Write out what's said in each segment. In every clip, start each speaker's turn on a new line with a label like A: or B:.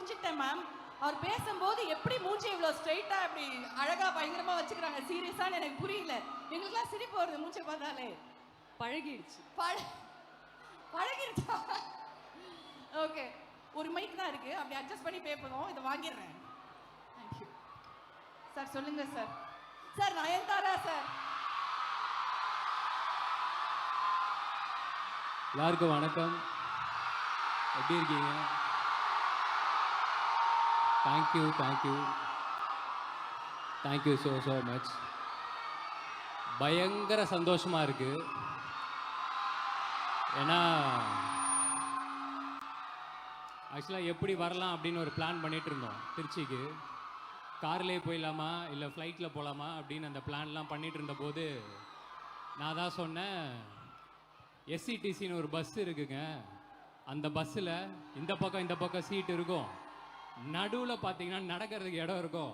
A: புரிஞ்சுக்கிட்டேன் மேம். அவர் பேசும்போது எப்படி மூஞ்சி இவ்வளோ ஸ்ட்ரைட்டா இப்படி அழகா பயங்கரமா வச்சுக்கிறாங்க சீரியஸான்னு எனக்கு புரியல. எங்களுக்குலாம் சிரிப்பு வருது மூஞ்சை பார்த்தாலே.
B: பழகிடுச்சு.
A: பழகிடுச்சா? ஓகே, ஒரு மைக் தான் இருக்கு, அப்படி அட்ஜஸ்ட் பண்ணி பேப்போம். இதை வாங்கிடுறேன். Thank you sir. சொல்லுங்க சார். Sir Nayanthara sir.
C: எல்லாருக்கும் வணக்கம். எப்படி இருக்கீங்க? Thank you so much. பயங்கர சந்தோஷமாக இருக்குது. ஏன்னா ஆக்சுவலாக எப்படி வரலாம் அப்படின்னு ஒரு பிளான் பண்ணிகிட்டு இருந்தோம். திருச்சிக்கு கார்லேயே போயிடலாமா இல்லை ஃப்ளைட்டில் போகலாமா அப்படின்னு அந்த பிளான்லாம் பண்ணிகிட்டு இருந்தபோது நான் தான் சொன்னேன், எஸ்சிடிசின்னு ஒரு பஸ் இருக்குங்க, அந்த பஸ்ஸில் இந்த பக்கம் சீட் இருக்கும், நடுவில் பார்த்தீங்கன்னா நடக்கிறதுக்கு இடம் இருக்கும்,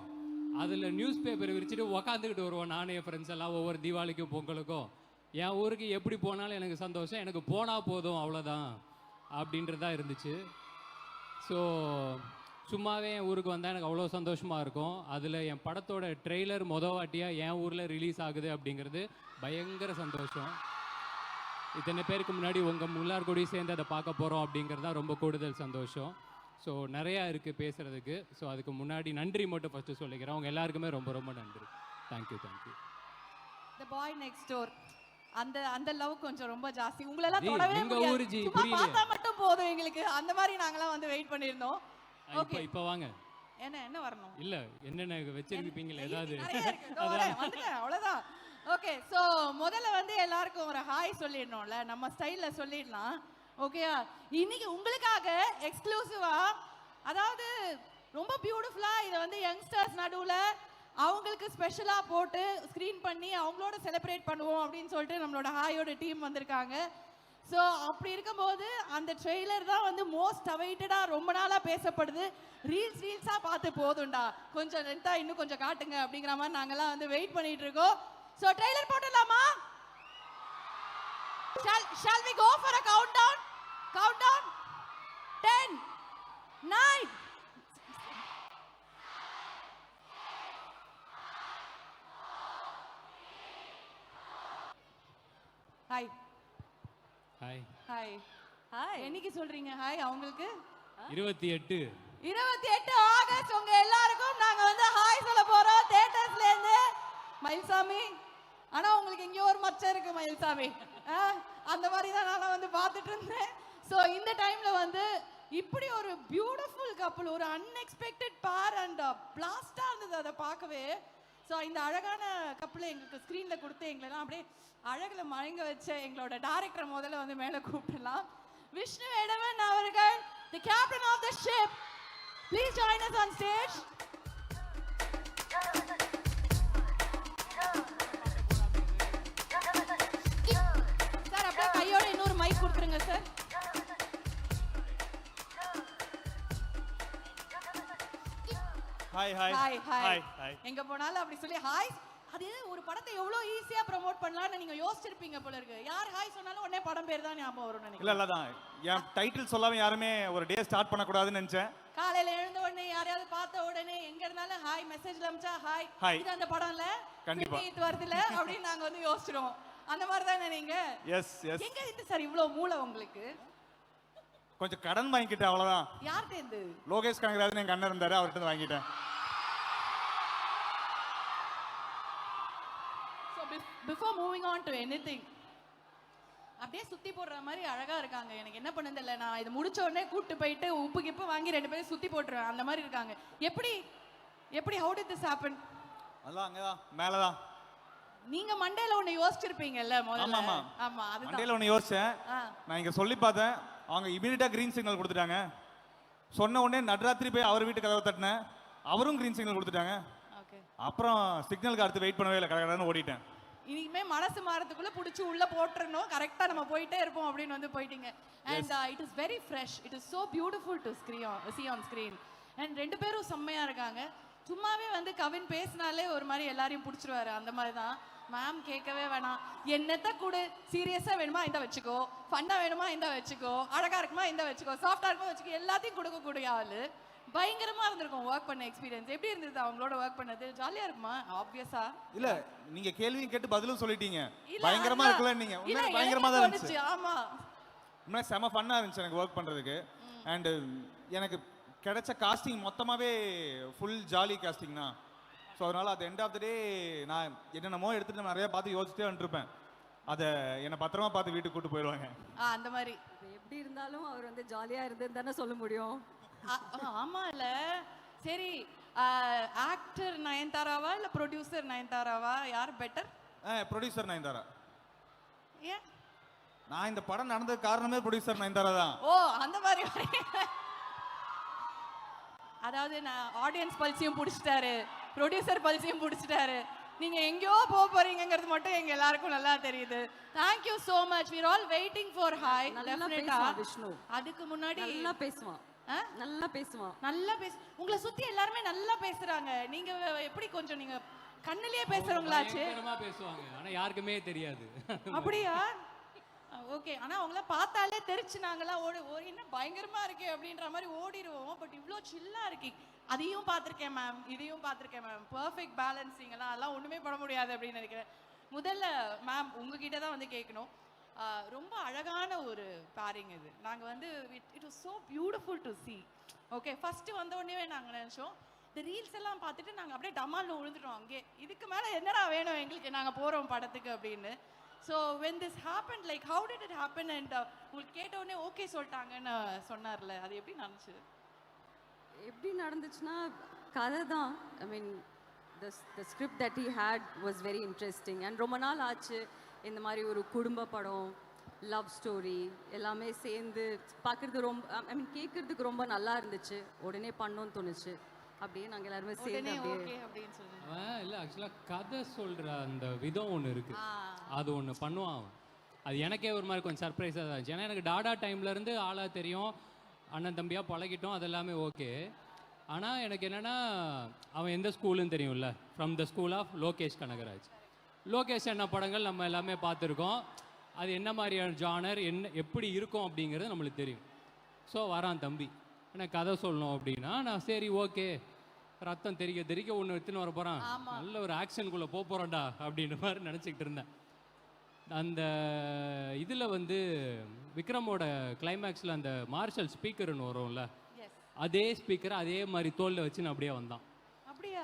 C: அதில் நியூஸ் பேப்பர் விரிச்சிட்டு உக்காந்துக்கிட்டு வருவோம் நானே என் ஃப்ரெண்ட்ஸ் எல்லாம். ஒவ்வொரு தீபாவளிக்கும் பொங்கலுக்கும் என் ஊருக்கு எப்படி போனாலும் எனக்கு சந்தோஷம், எனக்கு போனால் போதும் அவ்வளோதான் அப்படின்றதா இருந்துச்சு. ஸோ சும்மாவே என் ஊருக்கு வந்தால் எனக்கு அவ்வளோ சந்தோஷமாக இருக்கும். அதில் என் படத்தோட ட்ரெய்லர் வாட்டியாக என் ஊரில் ரிலீஸ் ஆகுது அப்படிங்கிறது பயங்கர சந்தோஷம். இத்தனை பேருக்கு முன்னாடி உங்கள் எல்லார் கூடயும் சேர்ந்து அதை பார்க்க போகிறோம் அப்படிங்கிறது தான் ரொம்ப கூடுதல் சந்தோஷம். ஸோ நிறையா இருக்குது பேசுகிறதுக்கு. ஸோ அதுக்கு முன்னாடி நன்றி மட்டும் ஃபஸ்ட்டு சொல்லிக்கிறேன். அவங்க எல்லாருக்குமே ரொம்ப ரொம்ப நன்றி. Thank you.
A: The boy next door. அந்த லவ் கொஞ்சம் ரொம்ப ஜாஸ்தி. உங்களெல்லாம் தொடவே முடியாது. சும்மா பார்த்தா மட்டும் போதும் எங்களுக்கு. அந்த மாதிரி நாங்கலாம் வந்து வெயிட் பண்ணியிருந்தோம். ஓகே,
C: இப்போ வாங்க.
A: என்ன வரணும்?
C: இல்ல என்னென்ன வச்சிருப்பீங்களா ஏதாவது?
A: வந்துட்டேன் அவ்வளவுதான். ஓகே, சோ முதல்ல வந்து எல்லாருக்கும் ஒரு ஹாய் சொல்லிடணும்ல, நம்ம ஸ்டைல்ல சொல்லிடலாம். ஓகேயா? இன்னைக்கு உங்களுக்காக எக்ஸ்க்ளூசிவா, அதாவது ரொம்ப பியூட்டிஃபுல்லா இதை வந்து யங்ஸ்டர்ஸ் நடுவுல அவங்களுக்கு ஸ்பெஷலா போட்டு ஸ்கிரீன் பண்ணி அவங்களோட செலிப்ரேட் பண்ணுவோம் அப்படின்னு சொல்லிட்டு நம்மளோட ஹாயோட டீம் வந்திருக்காங்க. ஸோ அப்படி இருக்கும்போது அந்த ட்ரெய்லர் தான் வந்து மோஸ்ட் அவைட்டடா ரொம்ப நாளா பேசப்படுது. ரீல்ஸா பார்த்து போதும்டா, கொஞ்சம் லென்த்தா இன்னும் கொஞ்சம் காட்டுங்க அப்படிங்கிற மாதிரி நாங்கெல்லாம் வந்து வெயிட் பண்ணிட்டு இருக்கோம். ஸோ ட்ரெய்லர் போட்டுடலாமா? Shall we go for a countdown? 10, 9. Hi
C: hi
A: hi hi. என்னைக்கு சொல்றீங்க ஹாய் அவங்களுக்கு? 28 ஆகஸ்ட் உங்க எல்லாருக்கும் நாங்க வந்து ஹாய் சொல்ல போறோம் தியேட்டர்ஸ்ல இருந்து. மயில்சாமி, ஆனா உங்களுக்கு எங்கேயோ ஒரு மச்சம் இருக்கு மயில்சாமி. அந்த மாதிரி தான் நான் வந்து பார்த்துட்டு இருந்தேன். ஸோ இந்த டைம்ல வந்து இப்படி ஒரு பியூட்டிஃபுல் கப்புள், ஒரு அன்எக்ஸ்பெக்டட் பேர் அண்ட் பிளாஸ்டா இருந்தது அதை பார்க்கவே. ஸோ இந்த அழகான கப்பில் எங்களுக்கு ஸ்க்ரீனில் கொடுத்து எங்களெல்லாம் அப்படியே அழகில் மயங்க வச்ச எங்களோட டைரக்டர் முதல்ல வந்து மேலே கூப்பிடலாம். விஷ்ணு எடவன் அவர்கள், the captain of the ship, please join us on stage. Sir அப்படியே கையோட இன்னொரு மைக் கொடுத்துருங்க சார். ஹாய். எங்க போனாலும் அப்படி சொல்லி ஹாய். அது ஒரு படத்தை எவ்வளவு ஈஸியா ப்ரோமோட் பண்ணலாம்னு நீங்க யோசிச்சிருப்பீங்க போல இருக்கு. யார் ஹாய் சொன்னாலும் உடனே படம் பேர் தான் ஞாபகம் வரும் நினைக்கிறேன்.
D: இல்ல தான் என் டைட்டில் சொல்லாம யாருமே ஒரு டே ஸ்டார்ட் பண்ண கூடாதுன்னு நினைச்சேன்.
A: காலையில எழுந்த உடனே யாரையாவது பார்த்த உடனே எங்க இருந்தாலும் ஹாய் மெசேஜ்ல அனுப்பிச்சா ஹாய், இது அந்த படம்ல
D: கண்டிப்பா
A: இது வருதுல அப்படின்னு நாங்க வந்து யோசிச்சிரோம். அந்த மாதிரி தானே நீங்க?
D: எஸ். எங்க
A: இருந்து சார் இவ்வளவு மூளை உங்களுக்கு?
D: கொஞ்சம் கடன் வாங்கிக்கிட்டேன் அவ்வளவுதான்.
A: யார்கிட்ட இருந்து?
D: லோகேஷ் கனகராஜன் எங்க அண்ணன் இருந்தாரு, அவர்கிட்ட இருந்து வாங்கிட்டேன்.
A: Before moving on to anything, அப்படியே சுத்தி போடுற மாதிரி அழகா இருக்காங்க. எனக்கு என்ன பண்ணது இல்லை, நான் இது முடிச்ச உடனே கூட்டு போயிட்டு உப்பு கிப்பு வாங்கி 2 பேரும் சுத்தி போட்டுருவேன். அந்த மாதிரி இருக்காங்க. எப்படி how did this happen?
D: அதான் அங்கதான் மேலதான்.
A: நீங்க மண்டேல ஒண்ணு யோசிச்சிருப்பீங்கல்ல முதல்ல. ஆமா அதுதான்
D: மண்டேல ஒண்ணு யோசிச்சேன். நான் இங்க சொல்லி பார்த்தேன், அவங்க இமிடியேட்டா கிரீன் சிக்னல் கொடுத்துட்டாங்க. சொன்ன உடனே நடுராத்திரி போய் அவர் வீட்டு கதவை தட்டினேன், அவரும் கிரீன் சிக்னல் கொடுத்துட்டாங்க. அப்புறம் சிக்னலுக்கு அடுத்து வெயிட் பண்ணவே இல்லை, கடகடன்னு ஓடிட்டேன்.
A: இனிமே மனசு மாறதுக்குள்ள புடிச்சு உள்ள போட்டுறணும், கரெக்டா நம்ம போயிட்டே இருப்போம் அப்படின்னு வந்து போயிட்டீங்க. And it is very fresh, it is so beautiful to see on screen. And 2 பேரும் செம்மையா இருக்காங்க. சும்மாவே வந்து கவின் பேசினாலே ஒரு மாதிரி எல்லாரையும் பிடிச்சிருவாரு. அந்த மாதிரி தான் மேம். கேட்கவே வேணாம், என்னத்த கூட சீரியஸா வேணுமா இந்த வச்சுக்கோ, ஃபன்னா வேணுமா இந்த வச்சுக்கோ, அழகா இருக்குமா இந்த வச்சுக்கோ, சாஃப்டா இருக்குமா வச்சுக்கோ, எல்லாத்தையும் கொடுக்கக்கூடிய ஆளு. பயங்கரமா இருந்திருக்கும் ஒர்க் பண்ண எக்ஸ்பீரியன்ஸ். எப்படி இருந்தது அவங்களோட ஒர்க் பண்ணது? ஜாலியா இருக்குமா? ஆப்வியஸா
D: இல்ல நீங்க கேள்வியும் கேட்டு பதிலும் சொல்லிட்டீங்க.
A: இல்ல,
D: பயங்கரமா
A: அதான்.
D: இருக்குல்ல நீங்க.
A: இல்ல,
D: உண்மையிலே
A: எனக்கு
D: பயங்கரமா தான் இருந்துச்சு.
A: தோணுச்சு. ஆமா.
D: உண்மையிலே செம ஃபன்னா இருந்துச்சு எனக்கு ஒர்க் பண்றதுக்கு. அண்ட் எனக்கு கிடைச்ச காஸ்டிங் மொத்தமாவே ஃபுல் ஜாலி காஸ்டிங் தான். ஸோ அதனால at the end of the day நான் என்னென்னமோ எடுத்துட்டு நான் நிறைய பார்த்து யோசிச்சுட்டே வந்துருப்பேன். அதை என்னை பத்திரமா பார்த்து வீட்டுக்கு கூட்டு போயிடுவாங்க.
A: அந்த மாதிரி.
B: எப்படி இருந்தாலும் அவர் வந்து ஜாலியா இருந்ததுன்னு தானே சொல்ல முடியும்.
A: ஆமா இல்ல. சரி, ஆக்டர் நயன்தாராவா இல்ல ப்ரொடியூசர் நயன்தாராவா, யார் பெட்டர்?
D: ப்ரொடியூசர் நயன்தாரா.
A: ஏன்?
D: நான் இந்த படம் நடந்தது காரணமே ப்ரொடியூசர் நயன்தாரா தான்.
A: ஓ அந்த மாதிரி. அதாவது நான் ஆடியன்ஸ் பல்ஸையும் பிடிச்சிட்டாரு, ப்ரொடியூசர் பல்ஸையும் பிடிச்சிட்டாரு. நீங்க எங்கேயோ போக போறீங்கிறது மட்டும் எங்க எல்லாருக்கும் நல்லா தெரியுது. Thank you so much. We are all waiting for hi.
B: நல்லா பேசுவான் விஷ்ணு.
A: அதுக்கு முன்னாடி
B: நல்லா பேசுவான். நல்லா பேசுவான்.
A: நல்லா உங்களை சுத்தி எல்லாருமே நல்லா பேசுறாங்க. நீங்க எப்படி கொஞ்சம் நீங்க கண்ணுலயே பேசுறவங்களாச்சு?
C: பயங்கரமா பேசுவாங்க, ஆனா யாருக்குமே தெரியாது.
A: அப்படியா? ஓகே. ஆனா அவங்கள பார்த்தாலே தெரிச்சு நாங்களாம் என்ன பயங்கரமா இருக்கே அப்படின்ற மாதிரி ஓடிடுவோம். பட் இவ்ளோ சில்லா இருக்கீ. அதையும் பார்த்திருக்கேன் மேம், இதையும் பார்த்திருக்கேன் மேம். பெர்ஃபெக்ட் பேலன்சிங் எல்லாம் ஒண்ணுமே பண்ண முடியாது அப்படின்னு நினைக்கிறேன். முதல்ல மேம் உங்ககிட்ட தான் வந்து கேட்கணும். ரொம்ப அழகான ஒரு பேரிங் இது. நாங்க வந்து it was so beautiful to see. Okay, first வந்த உடனே நாங்க நினைச்சோம் இந்த ரீல்ஸ் எல்லாம் பார்த்துட்டு நாங்க அப்படியே டமால்னு விழுந்துட்டோம் அங்கே. இதுக்கு மேல என்னடா வேணும் எங்களுக்கு, நாங்க போறோம் படத்துக்கு அப்படின்னு. So when this happened, like how did it happen? And உங்களுக்கு கேட்ட உடனே ஓகே சொல்லிட்டாங்கன்னு சொன்னார்ல, அது எப்படி நடந்துச்சு?
B: எப்படி நடந்துச்சுன்னா கதை தான். ஐ மீன் the script that he had was very interesting and ரொம்ப நாள் ஆச்சு இந்த மாதிரி ஒரு குடும்ப படம், லவ் ஸ்டோரி எல்லாமே சேர்ந்து பார்க்குறது ரொம்ப ஐ மீன் கேட்குறதுக்கு ரொம்ப நல்லா இருந்துச்சு. உடனே பண்ணணும்னு தோணுச்சு. அப்படியே நாங்கள் எல்லாருமே சேர்ந்து அப்படியே
A: ஓகே அப்படின்னு சொல்லுங்க.
C: இல்ல ஆக்சுவலா கதை சொல்ற அந்த விதம் ஒன்று இருக்கு, அது ஒன்று பண்ணுவான் அவன். அது எனக்கே ஒரு மாதிரி கொஞ்சம் சர்ப்ரைஸாக தான் இருந்துச்சு. ஏன்னா எனக்கு டாடா டைம்ல இருந்து ஆளா தெரியும், அண்ணன் தம்பியா பழகிட்டோம், அதெல்லாமே ஓகே. ஆனால் எனக்கு என்னென்னா அவன் எந்த ஸ்கூலுன்னு தெரியும்ல, from the school of Lokesh Kanagaraj. Lokesh என்ன படங்கள் நம்ம எல்லாமே பார்த்துருக்கோம், அது என்ன மாதிரியான ஜானர் என்ன எப்படி இருக்கும் அப்படிங்கிறது நம்மளுக்கு தெரியும். ஸோ வரான் தம்பி, எனக்கு கதை சொல்லணும் அப்படின்னா நான் சரி ஓகே, ரத்தம் தெறிக்க தெறிக்க ஒன்று எடுத்துன்னு வர போகிறான், நல்ல ஒரு ஆக்ஷனுக்குள்ளே போகிறோம்டா அப்படின்ற மாதிரி நினச்சிக்கிட்டு இருந்தேன். அந்த இதில் வந்து விக்ரமோட கிளைமேக்ஸில் அந்த மார்ஷல் ஸ்பீக்கர்னு வரும்ல, அதே ஸ்பீக்கரை அதே மாதிரி தோல்ல வச்சு நான் அப்படியே வந்தான்.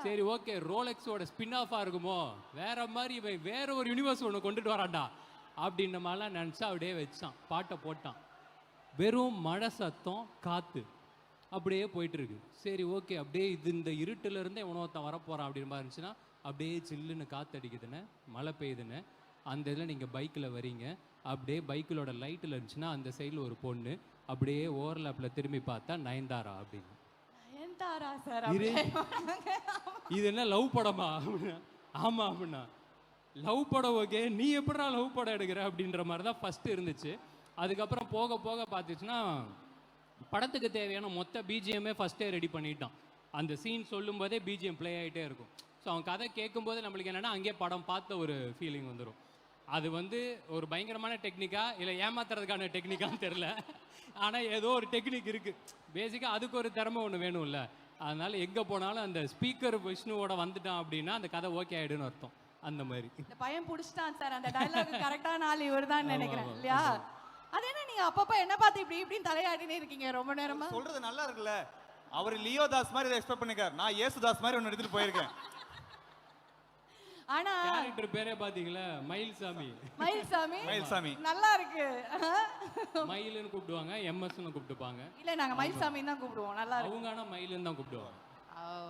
C: சரி ஓகே, ரோலெக்ஸோட ஸ்பின் ஆஃபாக இருக்குமோ, வேற மாதிரி இவன் வேற ஒரு யூனிவர்ஸ் ஒன்று கொண்டுட்டு வரான்டா அப்படின்ற மாதிரிலாம் நினச்சா அப்படியே வச்சான், பாட்டை போட்டான். வெறும் மழை சத்தம் காற்று அப்படியே போயிட்டு இருக்கு. சரி ஓகே, அப்படியே இது இந்த இருட்டுல இருந்தே உணவத்தான் வரப்போகிறான் அப்படின்னு மாதிரி இருந்துச்சுன்னா, அப்படியே சில்லுன்னு காற்று அடிக்குதுன்னு மழை பெய்யுதுன்னு அந்த இதில் நீங்கள் பைக்கில் வரீங்க, அப்படியே பைக்கிலோட லைட்டில் இருந்துச்சுன்னா அந்த சைடில் ஒரு பொண்ணு, அப்படியே ஓவர்லாப்பில் திரும்பி பார்த்தா நயன்தாரா அப்படின்னு.
A: நயன்தாரா சார்,
C: இது என்ன லவ் படமா? ஆமாம் அப்படின்னா லவ் படம் ஓகே, நீ எப்படா லவ் படம் எடுக்கிற அப்படின்ற மாதிரி தான் ஃபஸ்ட்டு இருந்துச்சு. அதுக்கப்புறம் போக போக பார்த்துச்சுன்னா படத்துக்கு தேவையான மொத்த பிஜிஎம்மே ஃபஸ்ட்டே ரெடி பண்ணிட்டான். அந்த சீன் சொல்லும் போதே பிஜிஎம் ப்ளே ஆகிட்டே இருக்கும். ஸோ அவன் கதை கேட்கும்போது நம்மளுக்கு என்னென்னா அங்கேயே படம் பார்த்த ஒரு ஃபீலிங் வந்துடும். அது வந்து ஒரு பயங்கரமான டெக்னிக்கா இல்லை ஏமாத்துறதுக்கான டெக்னிக்கான்னு தெரில, ஆனால் ஏதோ ஒரு டெக்னிக் இருக்குது. பேசிக்காக அதுக்கு ஒரு திறமை ஒன்று வேணும்ல. அதனால எங்கே போனாலும் அந்த ஸ்பீக்கர் விஷ்ணுவோட வந்துட்டான் அப்படின்னா அந்த கதை ஓகே ஆகிடுன்னு அர்த்தம். அந்த மாதிரி
A: இந்த பையன் பிடிச்சிட்டான் சார், அந்த டைலாக் கரெக்டான ஆள் இவர் தான் நினைக்கிறேன் இல்லையா? அது என்ன நீங்க அப்பப்ப என்ன பார்த்து இப்படி இப்படின்னு தலையாடினே இருக்கீங்க ரொம்ப நேரமா?
D: சொல்றது நல்லா இருக்குல்ல, அவர் லியோ தாஸ் மாதிரி எக்ஸ்பெக்ட் பண்ணிருக்கார், நான் ஏசுதாஸ் மாதிரி ஒன்று எடுத்துட்டு போயிருக்கேன்.
A: ஆனா
C: கேரக்டர் பேரே பாத்தீங்களா, மயில்சாமி.
A: மயில்சாமி,
D: மயில்சாமி
A: நல்லா இருக்கு.
C: மயில்னு கூப்பிடுவாங்க, எம்எஸ்னு கூப்பிட்டுப்பாங்க.
A: இல்ல நாங்க மயில்சாமி தான் கூப்பிடுவோம். நல்லா இருக்கு.
C: அவங்க ஆனா மயில்னு தான் கூப்பிடுவாங்க.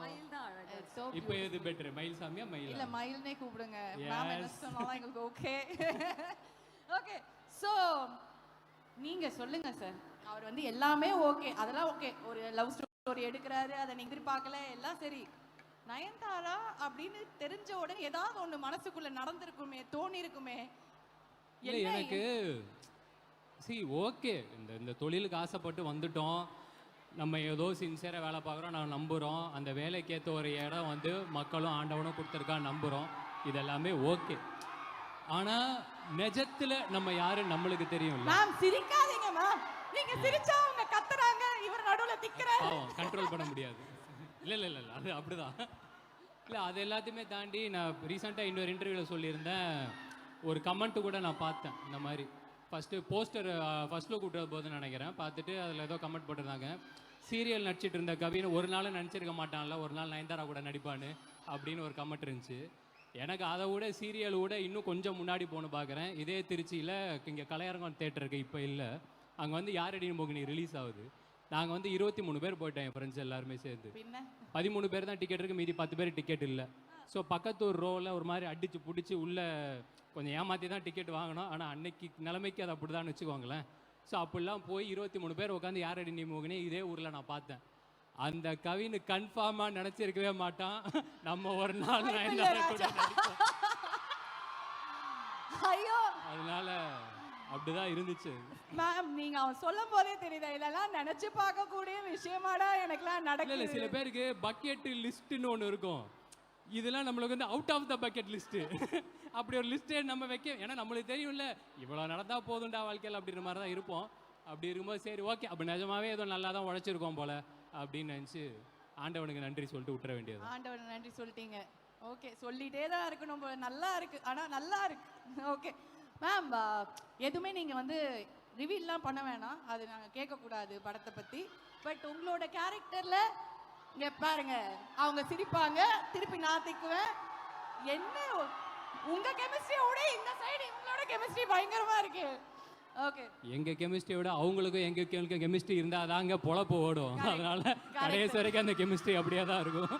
B: மயில் தான் அழகா.
C: இப்போ எது பெட்டர், மயில்சாமியா மயில்?
A: இல்ல மயில்னே கூப்பிடுங்க. நாம என்ன சொன்னாலும் எங்களுக்கு ஓகே. ஓகே, சோ நீங்க சொல்லுங்க சார். அவர் வந்து எல்லாமே ஓகே, அதெல்லாம் ஓகே, ஒரு லவ் ஸ்டோரி எடுக்கிறாரு, அதை நீங்க எதிர்பார்க்கல, எல்லாம் சரி. நயன்தாரா அப்படின்னு தெரிஞ்ச உடனே ஏதாவது ஒண்ணு மனசுக்குள்ள நடந்திருக்குமே, தோணி இருக்குமே.
C: இல்ல எனக்கு ஓகே, இந்த தொழிலுக்கு ஆசைப்பட்டு வந்துட்டோம், நம்ம ஏதோ சின்சியராக வேலை பார்க்குறோம், நான் நம்புகிறோம், அந்த வேலைக்கு ஏற்ற ஒரு இடம் வந்து மக்களும் ஆண்டவனும் கொடுத்துருக்கான்னு நம்புகிறோம், இதெல்லாமே ஓகே. ஆனால் நிஜத்தில் நம்ம யாரு நம்மளுக்கு தெரியும்ல.
A: மேம் சிரிக்காதீங்க மேம், நீங்க சிரிச்சா அவங்க கத்துறாங்க, இவர் நடுவுல நிக்கிறேன்.
C: பாவம் கண்ட்ரோல் பண்ண முடியாது. இல்லை அது அப்படிதான். இல்லை அது எல்லாத்தையுமே தாண்டி நான் ரீசெண்டாக இன்னொரு இன்டர்வியூவில் சொல்லியிருந்தேன், ஒரு கமெண்ட்டு கூட நான் பார்த்தேன் இந்த மாதிரி. ஃபஸ்ட்டு போஸ்டர் ஃபர்ஸ்ட் லுக் விட்ட போதுன்னு நினைக்கிறேன், பார்த்துட்டு அதில் ஏதோ கமெண்ட் போட்டிருந்தாங்க, சீரியல் நடிச்சிட்டு இருந்த கவின்னு ஒரு நாள் நினச்சிருக்க மாட்டான்ல, ஒரு நாள் நயன்தாரா கூட நடிப்பான்னு அப்படின்னு ஒரு கமெண்ட் இருந்துச்சு. எனக்கு அதை விட சீரியல் விட இன்னும் கொஞ்சம் முன்னாடி போகணும் பார்க்குறேன். இதே திருச்சியில் இங்கே கலையரங்கம் தேட்டருக்கு இப்போ இல்லை, அங்கே வந்து யாரடி மோகினி ரிலீஸ் ஆகுது. நாங்கள் வந்து 23 பேர் போயிட்டோம், என் ஃப்ரெண்ட்ஸ் எல்லாருமே சேர்ந்து. 13 பேர் தான் டிக்கெட் இருக்குது, மீதி 10 பேர் டிக்கெட் இல்லை. ஸோ பக்கத்து ஒரு ரோவில் ஒரு மாதிரி அடித்து பிடிச்சி உள்ளே கொஞ்சம் ஏமாற்றி தான் டிக்கெட் வாங்கினோம். ஆனால் அன்னைக்கு நிலைமைக்கு அது அப்படி தான் வச்சுக்கோங்களேன். ஸோ அப்படிலாம் போய் 23 பேர் உட்காந்து யாரடி நீ மோகினி இதே ஊரில் நான் பார்த்தேன். அந்த கவின்னு கன்ஃபார்மாக நினச்சிருக்கவே மாட்டான் நம்ம ஒரு நாள் நயன்தாரா கூட நடிப்போம்.
A: ஐயோ
C: அதனால அப்படிதான் இருந்துச்சு.
A: மேம் நீங்க அவன் சொல்லும் போதே தெரியுதா, இதெல்லாம் நினைச்சு பார்க்கக்கூடிய விஷயமாடா எனக்குலாம்
C: இல்லை
A: நடக்கல.
C: சில பேருக்கு பக்கெட் லிஸ்ட்டுன்னு ஒன்று இருக்கும், இதெல்லாம் நம்மளுக்கு வந்து out of the bucket list. அப்படி ஒரு லிஸ்ட்டே நம்ம வைக்க, ஏன்னா நம்மளுக்கு தெரியும்ல இவ்வளோ நடந்தா போதும்டா வாழ்க்கையில் அப்படின்ற மாதிரி தான் இருப்போம். அப்படி இருக்கும்போது சரி ஓகே அப்போ நிஜமாவே ஏதோ நல்லா தான் உழைச்சிருக்கோம் போல அப்படின்னு நினச்சி ஆண்டவனுக்கு நன்றி சொல்லிட்டு விட்டுற வேண்டியது.
A: ஆண்டவன் நன்றி சொல்லிட்டீங்க. ஓகே சொல்லிட்டே தான் இருக்கணும் போல. நல்லா இருக்கு, ஆனால் நல்லா இருக்கு. ஓகே மேம், எதுவுமே நீங்கள் வந்து ரிவீல்லாம் பண்ண வேணாம், அது நாங்கள் கேட்கக்கூடாது படத்தை பற்றி. பட் உங்களோட கேரக்டரில் இங்கே பாருங்க, அவங்க சிரிப்பாங்க, திருப்பி நான் திக்குவேன். என்ன உங்கள் கெமிஸ்ட்ரியோட இந்த சைடு இவங்களோட கெமிஸ்ட்ரி பயங்கரமாக இருக்கு. ஓகே
C: எங்க கெமிஸ்ட்ரியை விட அவங்களுக்கும் எங்க கெமிஸ்ட்ரி இருந்தால் தாங்க பொழப்பு ஓடும். அதனால கடைசி வரைக்கும் அந்த கெமிஸ்ட்ரி அப்படியே தான் இருக்கும்.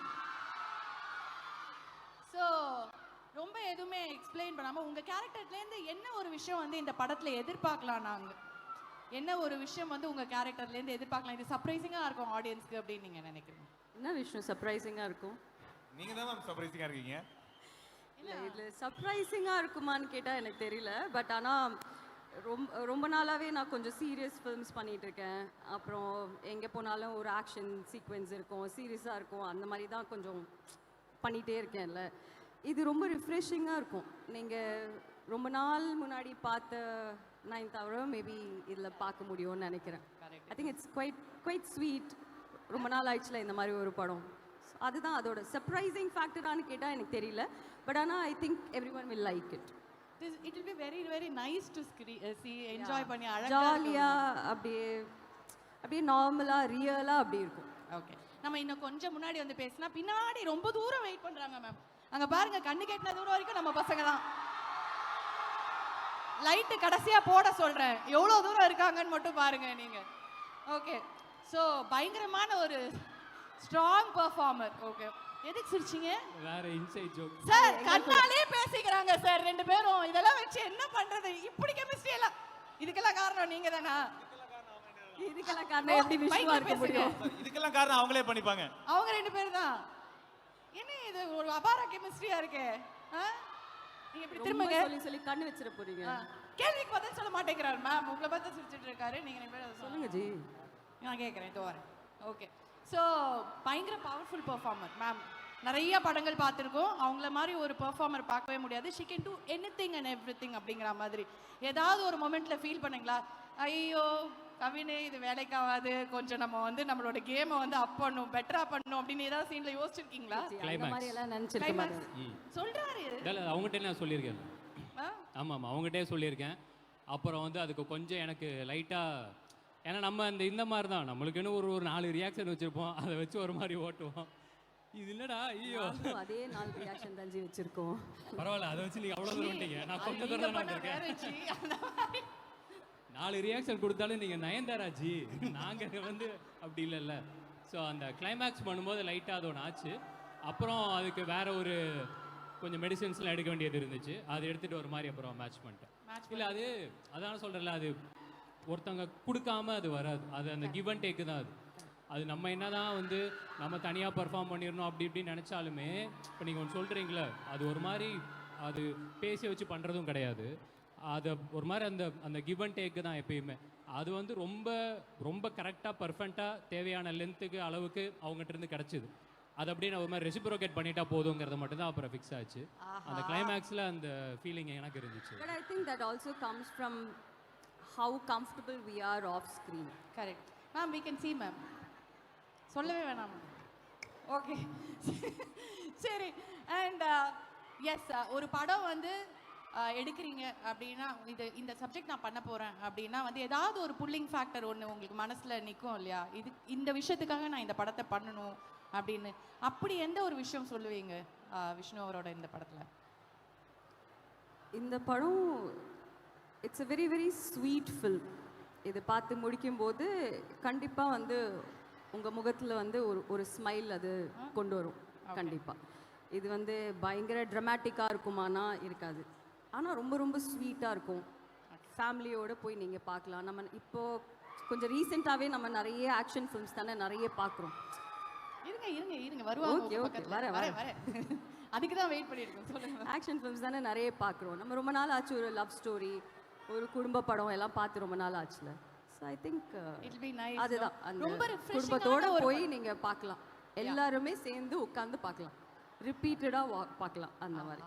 A: ஸோ ரொம்ப எதுவுமே எக்ஸ்பிளைன் பண்ணாமல் உங்கள் கேரக்டர்லேருந்து என்ன ஒரு விஷயம் வந்து இந்த படத்தில் எதிர்பார்க்கலாம், நாங்கள் என்ன ஒரு விஷயம் வந்து உங்கள் கேரக்டர்லேருந்து எதிர்பார்க்கலாம், இது சர்ப்ரைசிங்காக இருக்கும் ஆடியன்ஸ்க்கு அப்படின்னு நீங்கள் நினைக்கிறீங்க?
B: என்ன விஷயம் சர்ப்ரைசிங்காக இருக்கும்?
D: நீங்கள் தான் மேம் சர்ப்ரைசிங்காக இருக்கீங்க.
B: இல்லை இதில் சர்ப்ரைசிங்காக இருக்குமான்னு கேட்டால் எனக்கு தெரியல. பட் ஆனால் ரொம்ப நாளாகவே நான் கொஞ்சம் சீரியஸ் ஃபிலிம்ஸ் பண்ணிகிட்டு இருக்கேன். அப்புறம் எங்கே போனாலும் ஒரு ஆக்ஷன் சீக்வென்ஸ் இருக்கும், சீரியஸாக இருக்கும், அந்த மாதிரி தான் கொஞ்சம் பண்ணிகிட்டே இருக்கேன்ல. இது ரொம்ப ரிஃப்ரெஷிங்காக இருக்கும். நீங்கள் ரொம்ப நாள் முன்னாடி பார்த்த நயன்தாரா மேபி இதில் பார்க்க முடியும்னு நினைக்கிறேன். I think it's quite sweet. ரொம்ப நாள் ஆயிடுச்சுல இந்த மாதிரி ஒரு படம். அதுதான் அதோட சர்ப்ரைசிங் ஃபேக்டரானு கேட்டால் எனக்கு தெரியல. பட் ஆனால் I think every one will like it.
A: It will be very very nice to see, enjoy பண்ணி அழகா
B: ஜாலியாக அப்படியே நார்மலாக ரியலாக அப்படி இருக்கும்.
A: ஓகே நம்ம இன்னும் கொஞ்சம் முன்னாடி வந்து பேசினா பின்னாடி ரொம்ப தூரம் வெயிட் பண்றாங்க மேம். அங்க பாருங்க, கண்ணு கெட்டின தூரம் வரைக்கும் நம்ம பசங்க தான். லைட்டு கடைசியா போட சொல்றேன், எவ்வளோ தூரம் இருக்காங்கன்னு மட்டும் பாருங்க நீங்க. ஓகே ஸோ பயங்கரமான ஒரு ஸ்ட்ராங் பெர்ஃபார்மர். ஓகே எதுக்கு சிரிச்சீங்க?
C: வேற இன்சைட் ஜோக்
A: சார் கண்ணாலே பேசிக்கிறாங்க சார் ரெண்டு பேரும். இதெல்லாம் வச்சு என்ன பண்றது? இப்படி கெமிஸ்ட்ரி எல்லாம் இதுக்கெல்லாம் காரணம் நீங்க தானா?
B: இதுக்கெல்லாம் காரணம் எப்படி விஷயமா இருக்க முடியும்?
D: இதுக்கெல்லாம் காரணம் அவங்களே பண்ணிப்பாங்க.
A: அவங்க ரெண்டு பேர் தான். என்ன இது ஒரு அபார கெமிஸ்ட்ரியா இருக்கே. நீங்க இப்படி திரும்பங்க
B: சொல்லி கண்ணு வச்சிட போறீங்க.
A: கேள்விக்கு பதில் சொல்ல மாட்டேங்கிறாரு மேம். உங்களை பார்த்து சிரிச்சிட்டு இருக்காரு. நீங்க ரெண்டு பேரும்
B: சொல்லுங்க ஜி.
A: நான் கேட்குறேன் இதோ வரேன். ஓகே ஸோ பயங்கர பவர்ஃபுல் பெர்ஃபார்மர் மேம். நிறைய படங்கள் பார்த்துருக்கோம், அவங்கள மாதிரி ஒரு பெர்ஃபார்மர் பார்க்கவே முடியாது. She can do anything and everything அப்படிங்கிற மாதிரி. ஏதாவது ஒரு மொமெண்ட்ல ஃபீல் பண்ணீங்களா, ஐயோ கவினே இது வேலைக்காகாது, கொஞ்சம் நம்ம வந்து நம்மளோட கேமை வந்து அப் பண்ணும், பெட்டரா பண்ணும் அப்படின்னு ஏதாவது சீன்ல யோசிச்சிருக்கீங்களா?
B: அந்த மாதிரி எல்லாம் நினைச்சிருக்க மாட்டேன்.
A: சொல்றாரு
C: அவங்ககிட்ட நான் சொல்லியிருக்கேன். ஆமாம் அவங்ககிட்டே சொல்லியிருக்கேன். அப்புறம் வந்து அதுக்கு கொஞ்சம் எனக்கு லைட்டாக, ஏன்னா நம்ம இந்த மாதிரி தான் நம்மளுக்குன்னு ஒரு 4 ரியாக்ஷன் வச்சுருப்போம், அதை வச்சு ஒரு மாதிரி ஓட்டுவோம். இது இல்லடா ஐயோ
B: அதே 4 ரியாக்ஷன் தான் வச்சிருக்கோம்.
C: பரவாயில்ல, அதை வச்சு நீங்கள் அவ்வளோ தூரம் வந்துட்டீங்க. நான் கொஞ்சம் தூரம் தான் இருக்கேன். 4 ரியாக்ஷன் கொடுத்தாலும் நீங்கள் நயன்தாராஜி, நாங்கள் வந்து அப்படி இல்லைல்ல. ஸோ அந்த கிளைமேக்ஸ் பண்ணும்போது லைட்டாக அது ஒன்று ஆச்சு. அப்புறம் அதுக்கு வேற ஒரு கொஞ்சம் மெடிசின்ஸ்லாம் எடுக்க வேண்டியது இருந்துச்சு, அதை எடுத்துகிட்டு ஒரு மாதிரி அப்புறம் மேட்ச் பண்ணிட்டேன். இல்லை அது அதான் சொல்கிறேன்ல, அது ஒருத்தவங்க கொடுக்காம அது வராது, அது அந்த கிவ் அண்ட் டேக்கு தான். அது நம்ம என்ன தான் வந்து நம்ம தனியாக பர்ஃபார்ம் பண்ணிடணும் அப்படி இப்படின்னு நினச்சாலுமே, இப்போ நீங்கள் ஒன்று சொல்கிறீங்களே, அது ஒரு மாதிரி அது பேசி வச்சு பண்ணுறதும் கிடையாது. அதை ஒரு மாதிரி அந்த கிவ் அண்ட் டேக்கு தான் எப்பயுமே. அது வந்து ரொம்ப ரொம்ப கரெக்டாக பர்ஃபெக்டாக தேவையான லென்த்துக்கு அளவுக்கு அவங்ககிட்ட இருந்து கிடச்சிது. அது அப்படியே நான் ஒரு மாதிரி ரெசிப்ரோகேட் பண்ணிட்டா போதுங்கிறது மட்டும் தான் அப்புறம் ஃபிக்ஸ் ஆச்சு. அந்த கிளைமேக்ஸில் அந்த ஃபீலிங் எனக்கு இருந்துச்சு.
B: But I think that also comes from how comfortable we are off screen.
A: Correct. Ma'am, we can see ma'am. சொல்லவே வேணாம். ஓகே சரி. அண்ட் எஸ், ஒரு படம் வந்து எடுக்கிறீங்க அப்படின்னா, இந்த சப்ஜெக்ட் நான் பண்ண போகிறேன் அப்படின்னா வந்து ஏதாவது ஒரு புல்லிங் ஃபேக்டர் ஒன்று உங்களுக்கு மனசில் நிற்கும் இல்லையா? இந்த விஷயத்துக்காக நான் இந்த படத்தை பண்ணணும் அப்படின்னு. அப்படி எந்த ஒரு விஷயம் சொல்லுவீங்க விஷ்ணு அவரோட இந்த படத்தில்?
B: இந்த படம் it's a very very sweet film. இது பார்த்து முடிக்கும்போது கண்டிப்பாக வந்து உங்கள் முகத்தில் வந்து ஒரு ஸ்மைல் அது கொண்டு வரும் கண்டிப்பாக. இது வந்து பயங்கர ட்ரமாட்டிக்காக இருக்குமானா இருக்காது, ஆனால் ரொம்ப ரொம்ப ஸ்வீட்டாக இருக்கும். ஃபேமிலியோடு போய் நீங்கள் பார்க்கலாம். நம்ம இப்போது கொஞ்சம் ரீசெண்டாகவே நம்ம நிறைய ஆக்ஷன் ஃபிலிம்ஸ் தானே நிறைய பார்க்குறோம்.
A: இருங்க இருங்க இருங்க வருவாங்க.
B: ஓகே ஓகே வரேன்.
A: அதுக்கு தான் வெயிட் பண்ணியிருக்கோம். சொல்லுங்க.
B: ஆக்ஷன் ஃபிலிம்ஸ் தானே நிறைய பார்க்குறோம். நம்ம ரொம்ப நாள் ஆச்சு ஒரு லவ் ஸ்டோரி, ஒரு குடும்ப படம் எல்லாம் பார்த்து ரொம்ப நாள் ஆச்சுல. ஸோ ஐ திங்க் அதுதான் அந்த குடும்பத்தோட போய் நீங்கள் பார்க்கலாம். எல்லாருமே சேர்ந்து உட்காந்து பார்க்கலாம், ரிப்பீட்டடாக பார்க்கலாம் அந்த மாதிரி.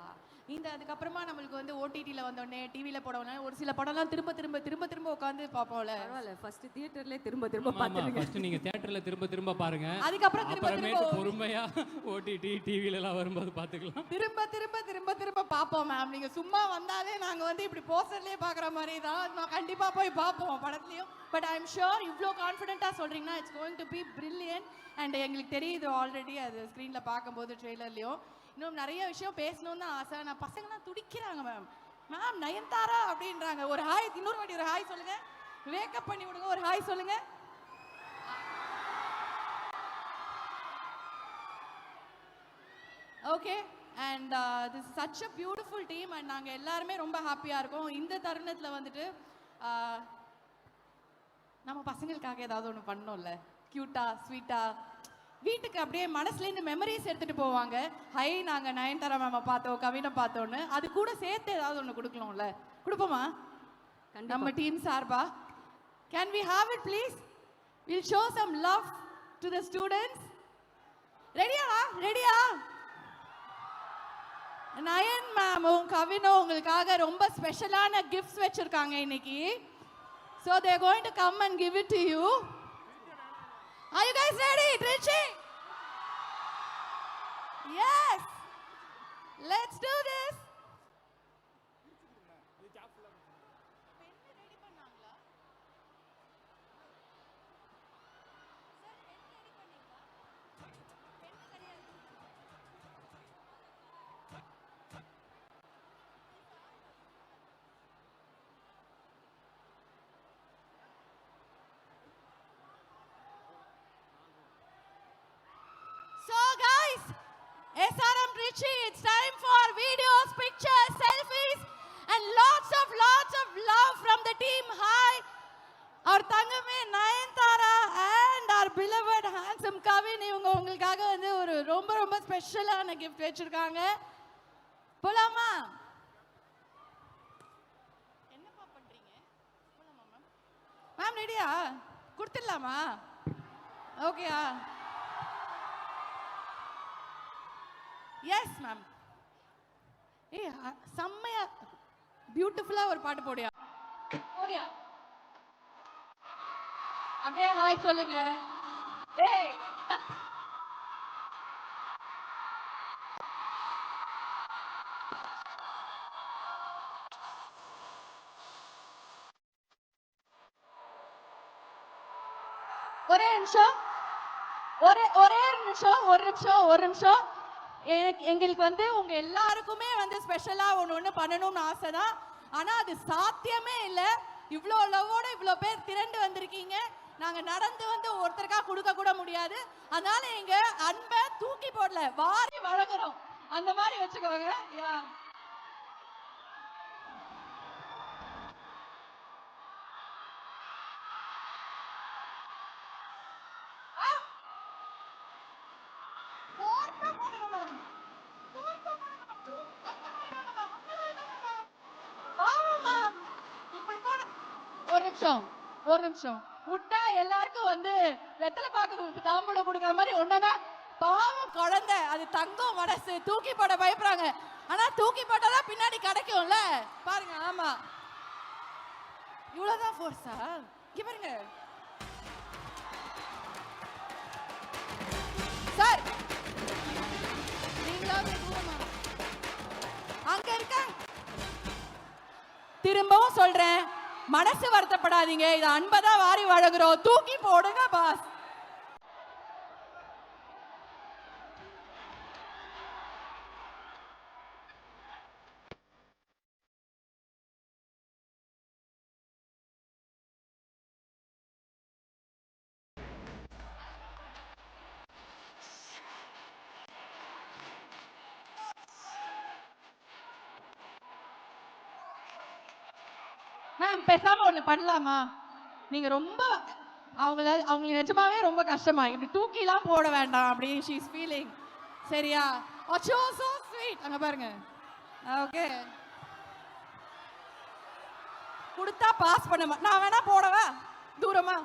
A: அதுக்கப்புறமா நம்மளுக்கு வந்து ஓடிடியில் வந்தோடனே டிவியில் போடவுடனே ஒரு சில படம்லாம் திரும்ப திரும்ப திரும்ப திரும்ப உட்காந்து பார்ப்போம்ல.
B: பரவாயில்ல, ஃபர்ஸ்ட் தியேட்டர்லேயே திரும்ப திரும்ப பார்த்துருங்க.
C: ஃபர்ஸ்ட் நீங்க தியேட்டர்ல திரும்ப திரும்ப பாருங்க,
A: அதுக்கப்புறம் திரும்ப
C: அப்புறமேட்டு பொறுமையா ஓடிடி டிவில எல்லாம் வரும்போது பார்த்துக்கலாம்.
A: திரும்ப திரும்ப திரும்ப திரும்ப பார்ப்போம் மேம். நீங்க சும்மா வந்தாலே நாங்க வந்து இப்படி போஸ்டர்லயே பார்க்குற மாதிரி தான் நான் கண்டிப்பா போய் பார்ப்போம் படத்துலையும். பட் ஐ எம் ஷுர் இவ்வளோ கான்ஃபிடென்ட்டாக சொல்றீங்கன்னா it's going to be brilliant. And எங்களுக்கு தெரியுது ஆல்ரெடி அது ஸ்க்ரீனில் பார்க்கும்போது ட்ரெய்லர்லையும். இன்னும் நிறைய விஷயம் பேசணும்னு தான் ஆசை. நான் பசங்களாம் துடிக்கிறாங்க மேம். மேம் நயன்தாரா அப்படின்றாங்க. ஒரு ஹாய், இன்னொரு வாட்டி ஒரு ஹாய் சொல்லுங்க. வேக்கப் பண்ணி விடுங்க, ஒரு ஹாய் சொல்லுங்க. Okay. And this is such a beautiful team. And நாங்கள் எல்லாருமே ரொம்ப ஹாப்பியாக இருக்கோம். இந்த தருணத்தில் வந்துட்டு நம்ம பசங்களுக்காக ஏதாவது ஒன்று பண்ணோம்ல, க்யூட்டா ஸ்வீட்டா, வீட்டுக்கு அப்படியே மனசுலேருந்து மெமரிஸ் எடுத்துகிட்டு போவாங்க. ஹை நாங்கள் நயன்தாரா மேமை பார்த்தோம், கவினை பார்த்தோன்னு, அது கூட சேர்த்து ஏதாவது ஒன்று கொடுக்கணும்ல. கொடுப்போமா நம்ம டீம் சார்பா? Can we have it please? Will show some love to the students. ரெடியா ரெடியா? நயன் மேமும் கவினும் உங்களுக்காக ரொம்ப ஸ்பெஷலான கிஃப்ட்ஸ் வச்சிருக்காங்க இன்னைக்கு. So they are going to come and give it to you. Are you guys ready? Trichy? Yes. Let's do this. So guys, SRM Trichy, it's time for videos, pictures, selfies and lots of love from the team. Hi. Our தங்கமே Nayanthara and our beloved handsome Kavin, இவங்க உங்களுக்காக வந்து ஒரு ரொம்ப ரொம்ப ஸ்பெஷலான gift வச்சிருக்காங்க. போலாமா? என்னப்பா பண்றீங்க? போலாமா மேம்? மேம் ரெடியா? கொடுத்துடலாமா? ஓகேயா? Yes ma'am. செம்மையா பியூட்டிஃபுல்லா ஒரு பாட்டு போடியா? போடியா? அப்படியே ஹாய் சொல்லுங்க. டேய் ஒரே நிமிஷம், ஒரு நிமிஷம். எங்களுக்கு வந்து உங்க எல்லாருக்குமே வந்து ஸ்பெஷலா ஒன்று பண்ணணும்னு ஆசை தான். ஆனா அது சாத்தியமே இல்லை. இவ்வளோ லவ்வோட இவ்வளோ பேர் திரண்டு வந்திருக்கீங்க. நாங்க நடந்து வந்து ஒருத்தருக்கா கொடுக்க கூட முடியாது. அதனால எங்க அன்பை தூக்கி போடல, வாரி வழங்குறோம். அந்த மாதிரி வச்சுக்கோங்க. ஒரு நிமிஷம் விட்டா எல்லாருக்கும் வந்து வெத்தலை பாக்கு தாம்பூலம் கொடுக்குற மாதிரி ஒண்ணுனா, பாவம் குழந்தை, அது தங்கம் மனசு, தூக்கி போட பயப்படுறாங்க. ஆனா தூக்கி போட்டாதான் பின்னாடி கிடைக்கும்ல பாருங்க. ஆமா, இவ்வளவுதான் ஃபோர்ஸா? இங்க பாருங்க. திரும்பவும் சொல்றேன், மனசு வருத்தப்படாதீங்க, இது அன்பதான் வாரி வழங்குறோம், தூக்கி போடுங்க பாஸ். மேம் பேசாம ஒண்ணு பண்ணலாமா? நீங்க ரொம்ப அவங்களுக்கு நிஜமாவே ரொம்ப கஷ்டமா இப்படி தூக்கிலாம் போட வேண்டாம் அப்படி ஷீ இஸ் ஃபீலிங். சரியா? அச்சோ சோ ஸ்வீட். அங்க பாருங்க. ஓகே, கொடுத்தா பாஸ் பண்ண நான் வேணா போடவா தூரமா?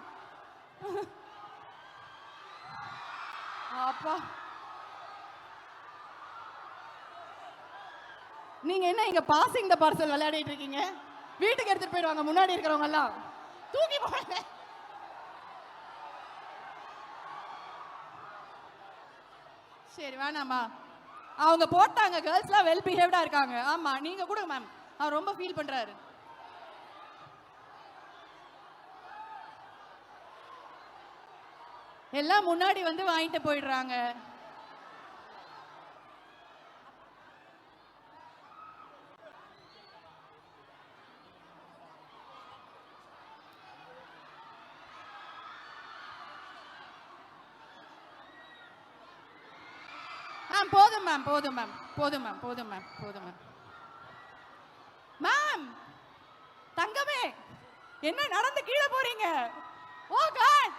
A: அப்பா நீங்க என்ன இங்க பாசிங் த பார்சல் விளையாடிட்டு இருக்கீங்க? வீட்டுக்கு எடுத்துட்டு போயிடுவாங்க முன்னாடி இருக்கிறவங்க எல்லாம். தூக்கி போடுங்க. சரி வேணாமா, அவங்க போட்டாங்க, கேர்ள்ஸ்லாம் வெல் பிஹேவ்டா இருக்காங்க. ஆமா நீங்க கூட மேம், அவர் ரொம்ப ஃபீல் பண்றாரு. எல்லாம் முன்னாடி வந்து வாங்கிட்டு போயிடுறாங்க. போதும் மேம், போதும் மேம், போதும் மேம், போதும் மேம், போதும் மேம். மேம் தங்கமே, என்ன நடந்து கீழே போறீங்க? ஓ காட்,